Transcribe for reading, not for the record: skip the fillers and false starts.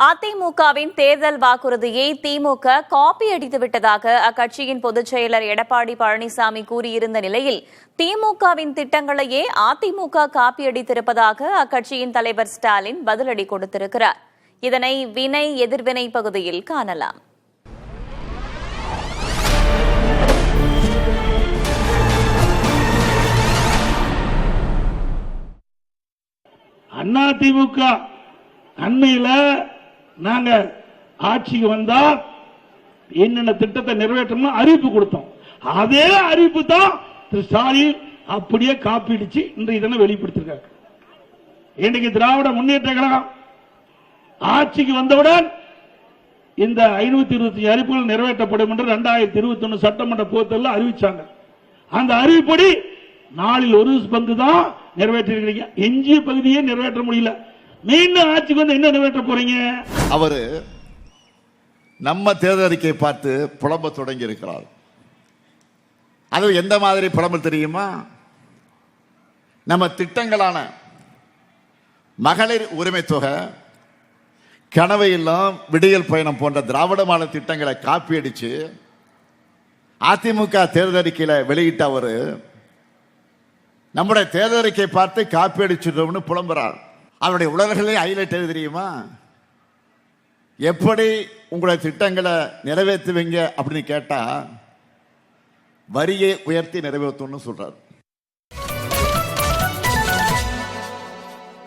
அதிமுகவின் தேர்தல் வாக்குறுதியை திமுக காப்பி அடித்து விட்டதாக அக்கட்சியின் பொதுச் செயலர் எடப்பாடி பழனிசாமி கூறியிருந்த நிலையில் திமுகவின் திட்டங்களையே அதிமுக காப்பியடித்திருப்பதாக அக்கட்சியின் தலைவர் ஸ்டாலின் பதிலடி கொடுத்திருக்கிறார். இதனை வினை எதிர்வினை பகுதியில் காணலாம். அதிமுக அண்மையில நாங்க ஆட்சிக்கு வந்தா என்னென்ன திட்டத்தை நிறைவேற்றணும் அறிவிப்பு கொடுத்தோம். அதே அறிவிப்பு தான் திரு ஸ்டாலின் அப்படியே காப்பிடிச்சு இன்றைய தினம் வெளிப்படுத்திருக்காங்க. இன்னைக்கு திராவிட முன்னேற்ற கழகம் ஆட்சிக்கு வந்தவுடன் இந்த 525 அறிவிப்புகள் நிறைவேற்றப்படும் என்று 2021 சட்டமன்ற பொதுத்தேர்தலில் அறிவிச்சாங்க. அந்த அறிவிப்படி நாளில் ஒரு பங்கு தான் நிறைவேற்றிருக்கீங்க. எஞ்சிய பகுதியே நிறைவேற்ற முடியல. மீண்டும் ஆட்சிக்கு வந்து என்ன நிறைவேற்ற போறீங்க? அவரு நம்ம தேர்தல் அறிக்கையை பார்த்து புலம்ப தொடங்கி இருக்கிறார். அது எந்த மாதிரி புலம்பல் தெரியுமா? நம்ம திட்டங்களான மகளிர் உரிமை தொகை, கனவு இல்லம், விடியல் பயணம் போன்ற திராவிட மாடல் திட்டங்களை காப்பியடிச்சு அதிமுக தேர்தல் அறிக்கையில வெளியிட்ட அவரு நம்முடைய தேர்தல் அறிக்கையை பார்த்து காப்பியடிச்சிட்டோம்னு புலம்புறார். அவருடைய உடல்களே ஹைலைட் எது தெரியுமா? எப்படி உங்களுடைய திட்டங்களை நிறைவேற்றுவீங்க அப்படின்னு கேட்டா வரியை உயர்த்தி நிறைவேற்றணும்னு சொல்றார்.